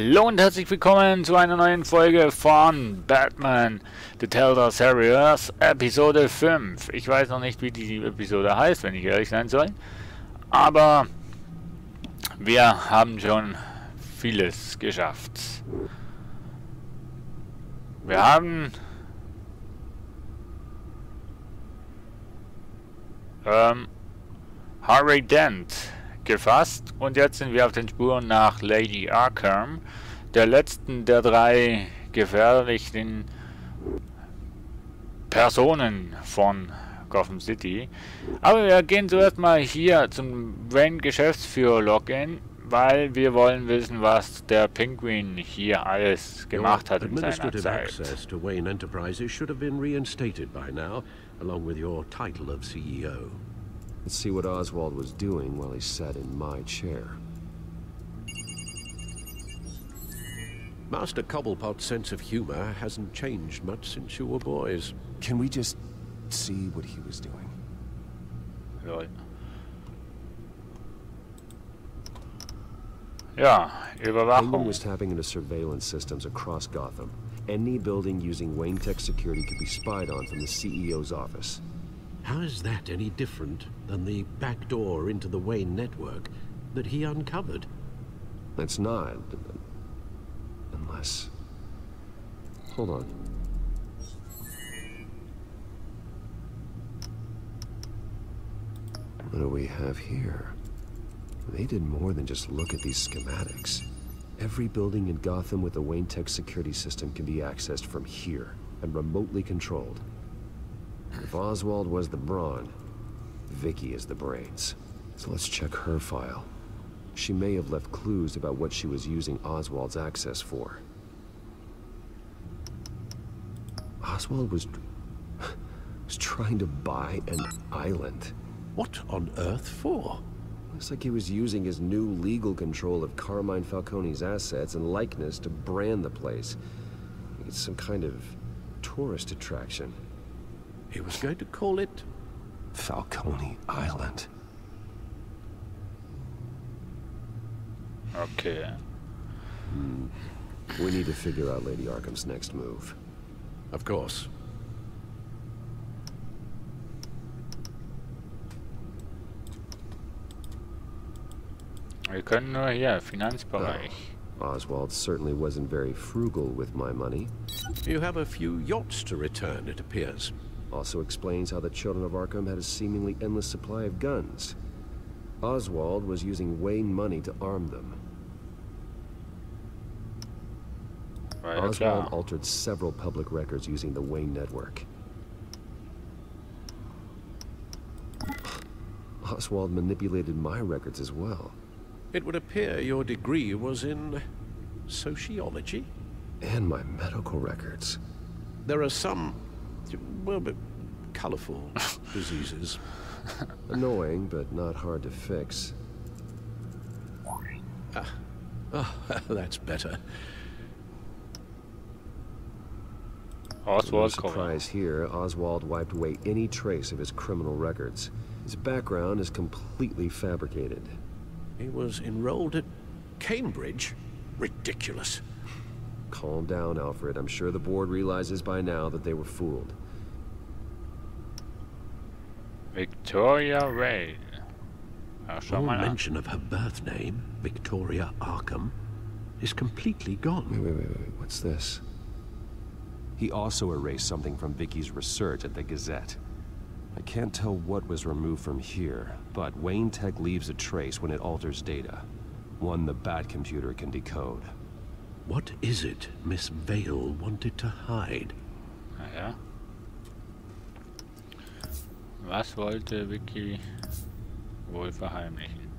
Hallo und herzlich willkommen zu einer neuen Folge von Batman The Telltale Series Episode 5. Ich weiß noch nicht, wie die Episode heißt, wenn ich ehrlich sein soll. Aber wir haben schon vieles geschafft. Wir haben Harvey Dent gefasst und jetzt sind wir auf den Spuren nach Lady Arkham, der letzten der drei gefährlichen Personen von Gotham City. Aber wir gehen zuerst mal hier zum Wayne-Geschäftsführer-Login, weil wir wollen wissen, was der Pinguin hier alles gemacht hat in seiner Zeit. Access to Wayne Enterprises should have been reinstated by now, along with your title of CEO. Let's see what Oswald was doing while he sat in my chair. Master Cobblepot's sense of humor hasn't changed much since you were boys. Can we just see what he was doing? Lol. Ja, Überwachung. Penguin was tapping into surveillance systems across Gotham. Any building using Wayne Tech security could be spied on from the CEO's office. How is that any different than the back door into the Wayne network that he uncovered? It's not. Unless... Hold on. What do we have here? They did more than just look at these schematics. Every building in Gotham with a Wayne Tech security system can be accessed from here and remotely controlled. If Oswald was the brawn, Vicky is the brains. So let's check her file. She may have left clues about what she was using Oswald's access for. Oswald was trying to buy an island. What on earth for? Looks like he was using his new legal control of Carmine Falcone's assets and likeness to brand the place. It's some kind of tourist attraction. He was going to call it Falcone Island. Okay. We need to figure out Lady Arkham's next move. Of course. Wir können nur hier, Finanzbereich. Oswald certainly wasn't very frugal with my money. You have a few yachts to return, it appears. Also explains how the children of Arkham had a seemingly endless supply of guns. Oswald was using Wayne money to arm them. Oswald altered several public records using the Wayne network. Oswald manipulated my records as well. It would appear your degree was in sociology? And my medical records. There are some, well, but colorful diseases. Annoying, but not hard to fix. That's better. Oswald No surprise here, Oswald wiped away any trace of his criminal records. His background is completely fabricated. He was enrolled at Cambridge? Ridiculous. Calm down, Alfred. I'm sure the board realizes by now that they were fooled. Victoria Wayne. All mention of her birth name, Victoria Arkham, is completely gone. Wait. What's this? He also erased something from Vicky's research at the Gazette. I can't tell what was removed from here, but Wayne Tech leaves a trace when it alters data. One the Bat computer can decode. What is it Miss Vale wanted to hide? Ja. Was wollte Vicky wohl verheimlichen?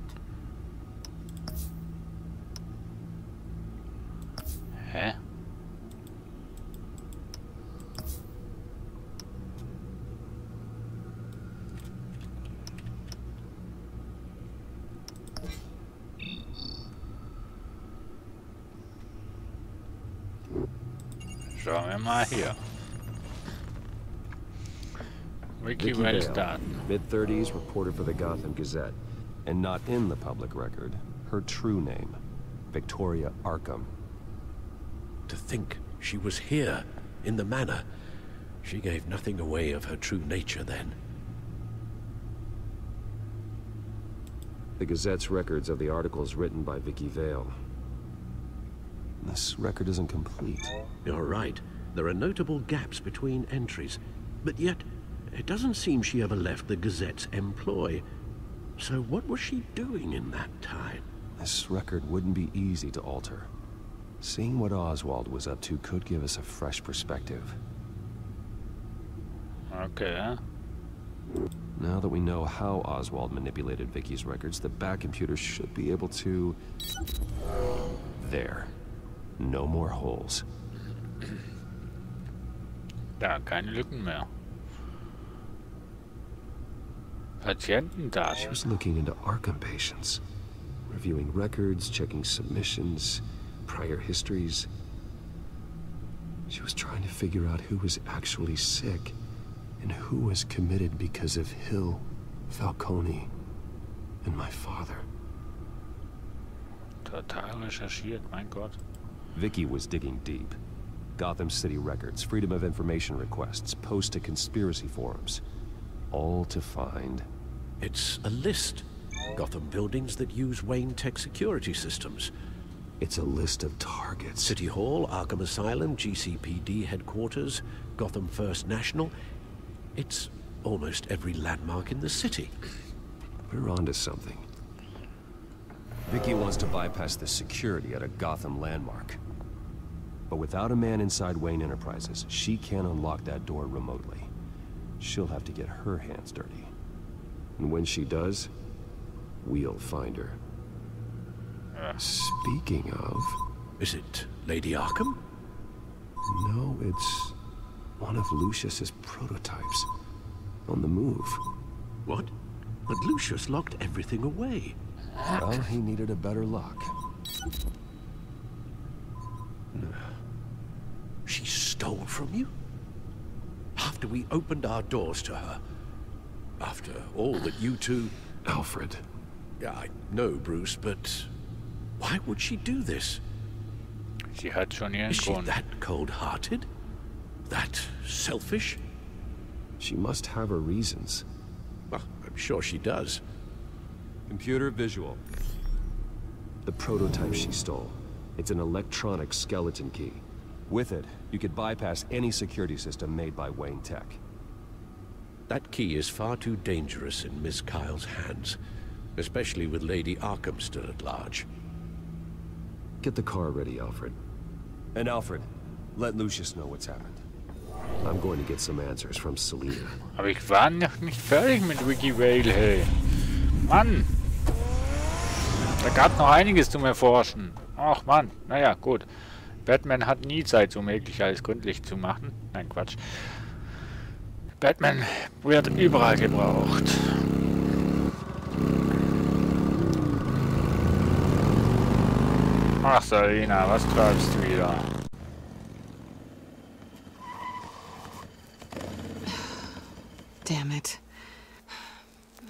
Hä? Schauen wir mal hier. Vicky Vale, mid-30s, reporter for the Gotham Gazette. And not in the public record, her true name, Victoria Arkham. To think she was here, in the manor. She gave nothing away of her true nature then. The Gazette's records of the articles written by Vicky Vale. This record isn't complete. You're right. There are notable gaps between entries. But yet, it doesn't seem she ever left the Gazette's employ. So what was she doing in that time? This record wouldn't be easy to alter. Seeing what Oswald was up to could give us a fresh perspective. Okay. Now that we know how Oswald manipulated Vicky's records, the back computer should be able to... There. No more holes. Da, keine Lücken mehr. Patientendaten. She was looking into Arkham patients. Reviewing records, checking submissions, prior histories. She was trying to figure out who was actually sick and who was committed because of Hill, Falcone, and my father. Total recherchiert, mein Gott. Vicky was digging deep. Gotham City records, Freedom of Information requests, posts to conspiracy forums. All to find... It's a list. Gotham buildings that use Wayne Tech security systems. It's a list of targets. City Hall, Arkham Asylum, GCPD headquarters, Gotham First National. It's almost every landmark in the city. We're onto something. Vicky wants to bypass the security at a Gotham landmark. But without a man inside Wayne Enterprises, she can't unlock that door remotely. She'll have to get her hands dirty. And when she does, we'll find her. Speaking of... Is it Lady Arkham? No, it's one of Lucius's prototypes. On the move. What? But Lucius locked everything away. Well, he needed a better lock. She stole from you? After we opened our doors to her? After all that you two... Alfred. I know, Bruce, but... why would she do this? Sie hat schon ihren Is she Grund. that cold-hearted? That selfish? She must have her reasons. Well, I'm sure she does. Computer visual. The prototype she stole. It's an electronic skeleton key. With it, you could bypass any security system made by Wayne Tech. That key is far too dangerous in Miss Kyle's hands, especially with Lady Arkham still at large. Get the car ready, Alfred. And Alfred, let Lucius know what's happened. I'm going to get some answers from Selina. Aber ich war noch nicht fertig mit Vicky Vale, hey. Mann! Da gab noch einiges zum Erforschen. Ach Mann, naja, gut. Batman hat nie Zeit, so möglich alles gründlich zu machen. Nein, Quatsch. Batman wird überall gebraucht. Ach, Selina, was treibst du wieder? Damn it.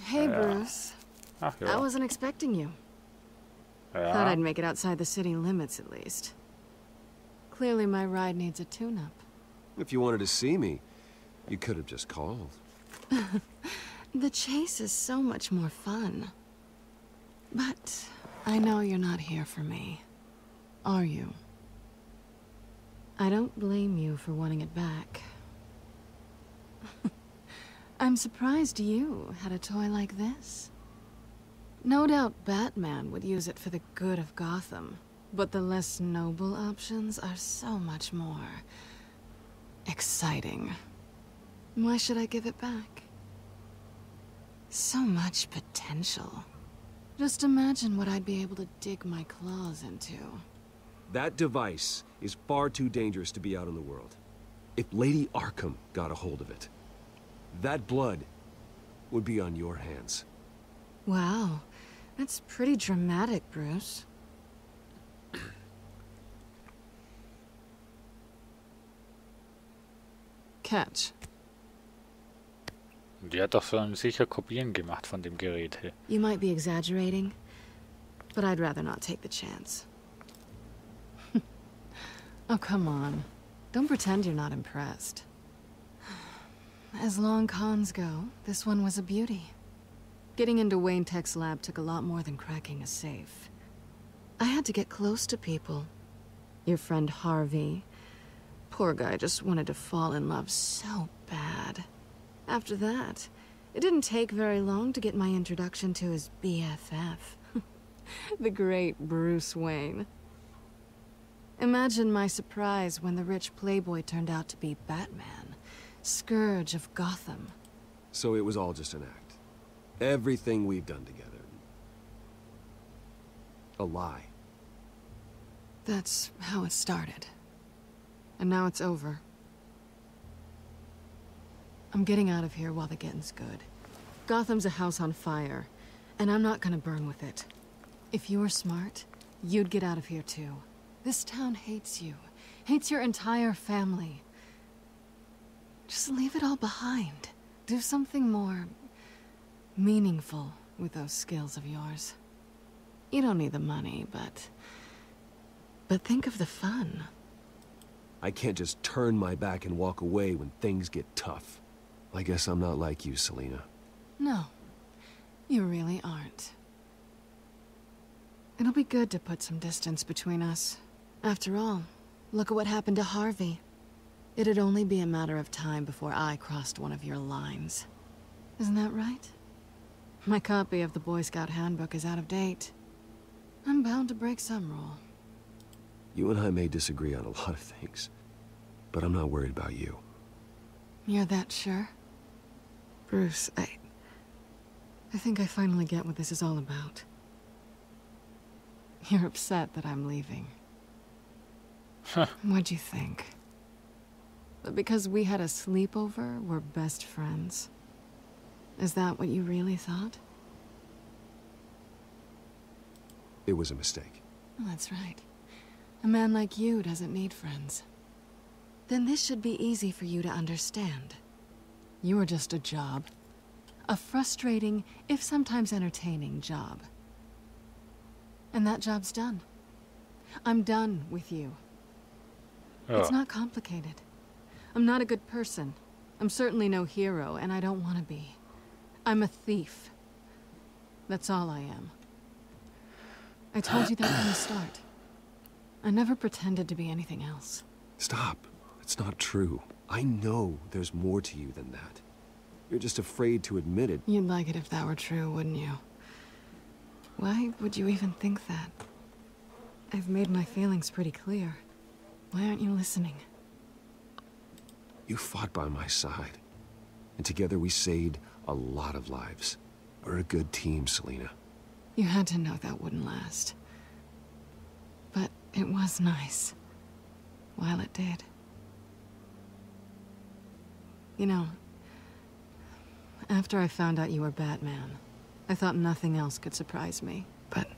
Hey, Bruce. Ach I ja. wasn't expecting you. Thought Ja. I'd make it outside the city limits at least. Clearly my ride needs a tune-up. If you wanted to see me, you could have just called. The chase is so much more fun. But I know you're not here for me. Are you? I don't blame you for wanting it back. I'm surprised you had a toy like this. No doubt Batman would use it for the good of Gotham, but the less noble options are so much more exciting. Why should I give it back? So much potential. Just imagine what I'd be able to dig my claws into. That device is far too dangerous to be out in the world. If Lady Arkham got a hold of it, that blood would be on your hands. Wow, that's pretty dramatic, Bruce. Catch. Die hat doch schon sicher Kopien gemacht von dem Gerät. Hey. You might be exaggerating, but I'd rather not take the chance. Oh, come on. Don't pretend you're not impressed. As long cons go, this one was a beauty. Getting into Wayne Tech's lab took a lot more than cracking a safe. I had to get close to people. Your friend Harvey. Poor guy just wanted to fall in love so bad. After that, it didn't take very long to get my introduction to his BFF. The great Bruce Wayne. Imagine my surprise when the rich playboy turned out to be Batman, Scourge of Gotham. So it was all just an act. Everything we've done together. A lie. That's how it started. And now it's over. I'm getting out of here while the getting's good. Gotham's a house on fire, and I'm not gonna burn with it. If you were smart, you'd get out of here too. This town hates you. Hates your entire family. Just leave it all behind. Do something more meaningful with those skills of yours. You don't need the money, but think of the fun. I can't just turn my back and walk away when things get tough. I guess I'm not like you, Selina. No, you really aren't. It'll be good to put some distance between us. After all, look at what happened to Harvey. It'd only be a matter of time before I crossed one of your lines. Isn't that right? My copy of the Boy Scout Handbook is out of date. I'm bound to break some rule. You and I may disagree on a lot of things, but I'm not worried about you. You're that sure? Bruce, I think I finally get what this is all about. You're upset that I'm leaving. What'd you think? That because we had a sleepover, we're best friends? Is that what you really thought? It was a mistake. Well, that's right. A man like you doesn't need friends. Then this should be easy for you to understand. You are just a job. A frustrating, if sometimes entertaining, job. And that job's done. I'm done with you. Oh. It's not complicated. I'm not a good person. I'm certainly no hero, and I don't want to be. I'm a thief. That's all I am. I told you that from the start. I never pretended to be anything else. Stop. It's not true. I know there's more to you than that. You're just afraid to admit it. You'd like it if that were true, wouldn't you? Why would you even think that? I've made my feelings pretty clear. Why aren't you listening? You fought by my side. And together we saved a lot of lives. We're a good team, Selina. You had to know that wouldn't last. But it was nice. While it did. You know, after I found out you were Batman, I thought nothing else could surprise me. But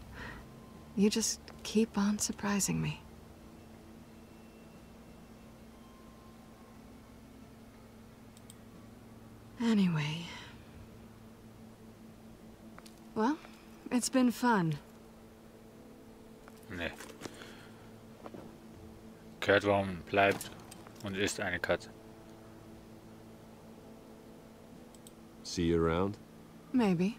you just keep on surprising me. Anyway. Well, it's been fun. Nee. Catwoman bleibt und ist eine Katze. See you around? Maybe.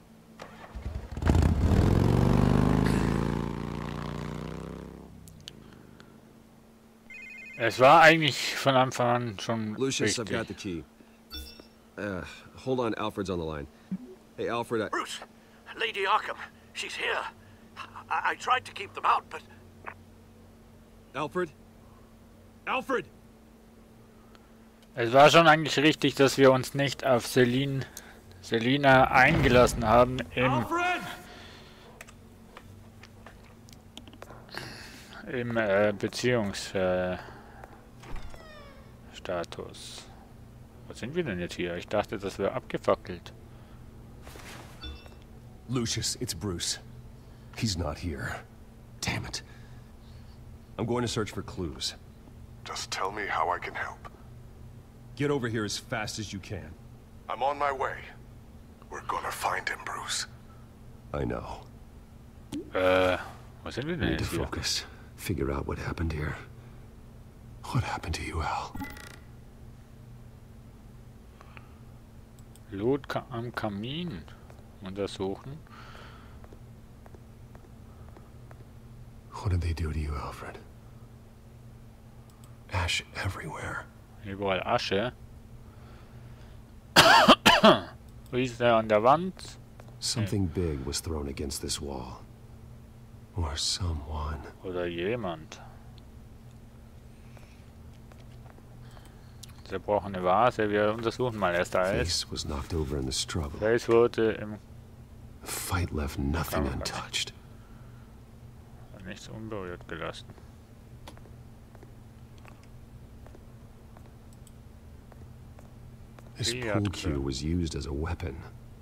Es war eigentlich von Anfang an schon Lucius, richtig. I've got the key. Hold on, Alfred's on the line. Hey, Alfred, Bruce, Lady Arkham, she's here. I tried to keep them out, but... Alfred? Alfred! Es war schon eigentlich richtig, dass wir uns nicht auf Selina eingelassen haben im Beziehungsstatus. Wo sind wir denn jetzt hier? Ich dachte, das wäre abgefackelt. Lucius, it's Bruce. He's not here. Damn it. I'm going to search for clues. Just tell me how I can help. Get over here as fast as you can. I'm on my way. We're gonna find him, Bruce. I know. Wo sind wir denn Need to jetzt hier? focus. Figure out what happened here. What happened to you, Al? Lot am Kamin untersuchen. What did they do to you, Alfred? Ash everywhere. Überall Asche. Wie ist der an der Wand? Something big was thrown against this wall. Or someone. Oder jemand. Zerbrochene Vase. Wir untersuchen mal erst alles. Face was knocked over in the struggle. Face wurde im... The fight left nothing untouched. Nichts unberührt gelassen. This pool cue was used as a weapon.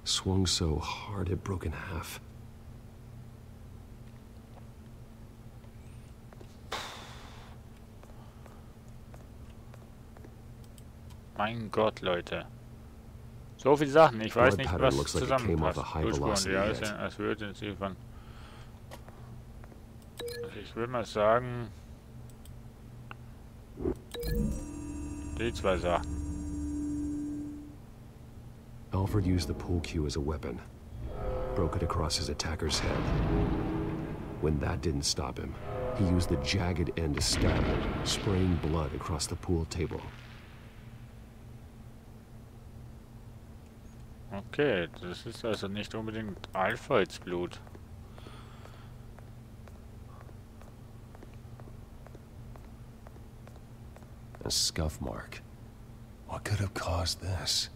Swung so hard it broke in half. Mein Gott, Leute. So viele Sachen. Ich weiß nicht, was zusammenpasst. Blutspuren, ja, als würde sie von... Also ich würde mal sagen... Die zwei Sachen. Alfred used the pool cue as a weapon. Broke it across his attacker's head. When that didn't stop him, he used the jagged end to stab him, spraying blood across the pool table. Okay, das ist also nicht unbedingt Alfreds Blut. A scuff mark. What could have caused this?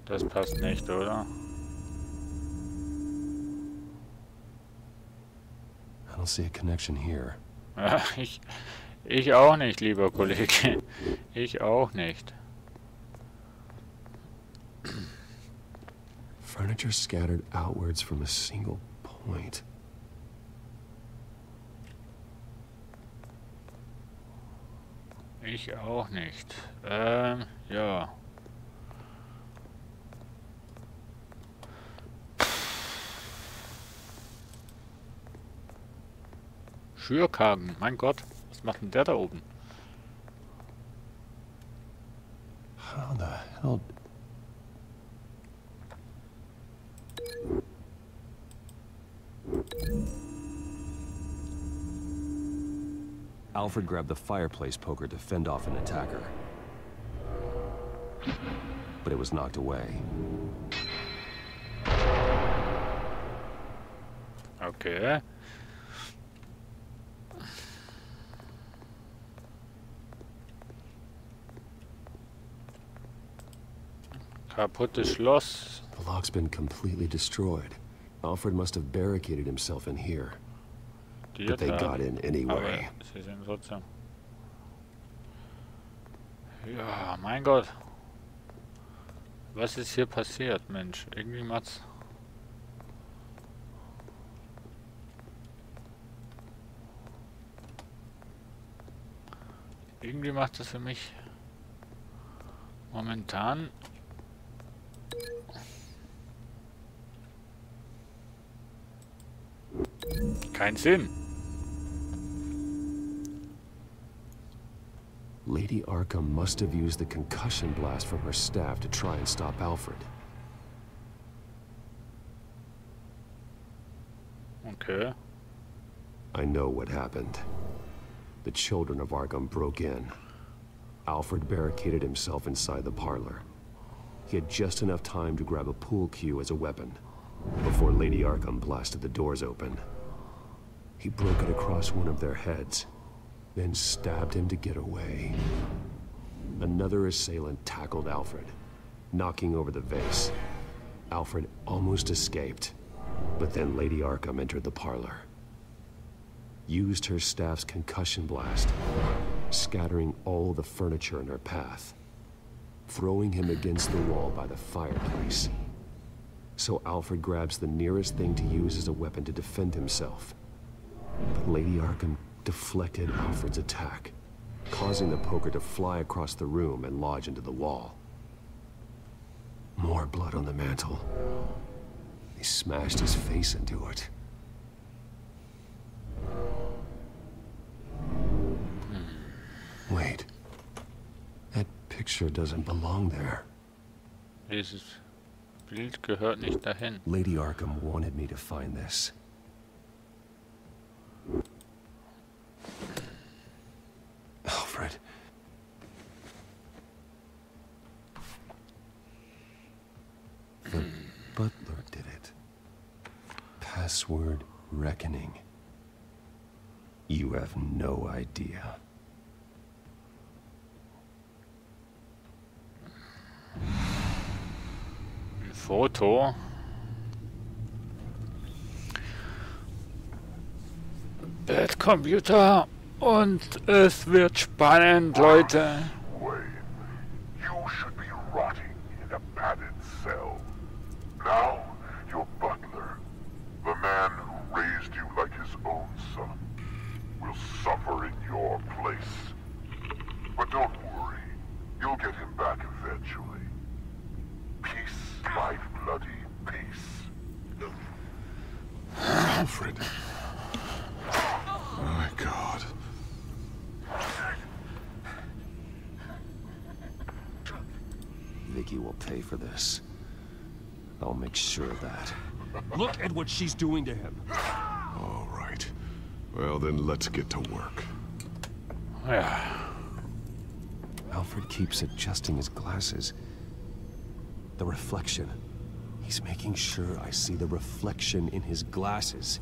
Das passt nicht, oder? I don't see a connection here. Ich auch nicht, lieber Kollege. Ich auch nicht. Furniture scattered outwards from a single point. Ich auch nicht. Ja. Schürkagen, mein Gott. Was macht denn der da oben? How the hell... Alfred grabbed the fireplace poker to fend off an attacker. But it was knocked away. Okay. Kaputtes Schloss. The lock's been completely destroyed. Alfred must have barricaded himself in here. But they got in anyway. Aber sie sind trotzdem. Ja, mein Gott. Was ist hier passiert, Mensch? Irgendwie macht's... Irgendwie macht das für mich momentan keinen Sinn. Lady Arkham must have used the concussion blast from her staff to try and stop Alfred. Okay. I know what happened. The children of Arkham broke in. Alfred barricaded himself inside the parlor. He had just enough time to grab a pool cue as a weapon before Lady Arkham blasted the doors open. He broke it across one of their heads, then stabbed him to get away. Another assailant tackled Alfred, knocking over the vase. Alfred almost escaped, but then Lady Arkham entered the parlor. Used her staff's concussion blast, scattering all the furniture in her path, throwing him against the wall by the fireplace. So Alfred grabs the nearest thing to use as a weapon to defend himself. But Lady Arkham deflected Alfred's attack, causing the poker to fly across the room and lodge into the wall. More blood on the mantle. He smashed his face into it. picture doesn't belong there. Dieses Bild gehört nicht dahin. Lady Arkham wanted me to find this. Alfred. The butler did it. Password reckoning. You have no idea. Ein Foto. Bettcomputer. Und es wird spannend, Leute. Wayne, you should be rotting in a padded cell. Now, your butler, the man who raised you like his own son, will suffer in your place. But don't worry, you'll get him back eventually. Peace, my bloody peace. Alfred. My God. Vicky will pay for this. I'll make sure of that. Look at what she's doing to him. All right. Well, then let's get to work. Ja. Alfred keeps adjusting his glasses. The reflection. He's making sure I see the reflection in his glasses.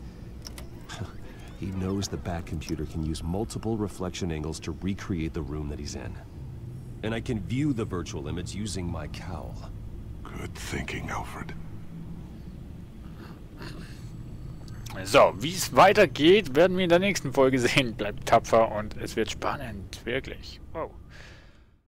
He knows the Batcomputer can use multiple reflection angles to recreate the room that he's in. And I can view the virtual image using my cowl. Good thinking, Alfred. So, wie es weitergeht, werden wir in der nächsten Folge sehen. Bleibt tapfer und es wird spannend. Wirklich. Wow.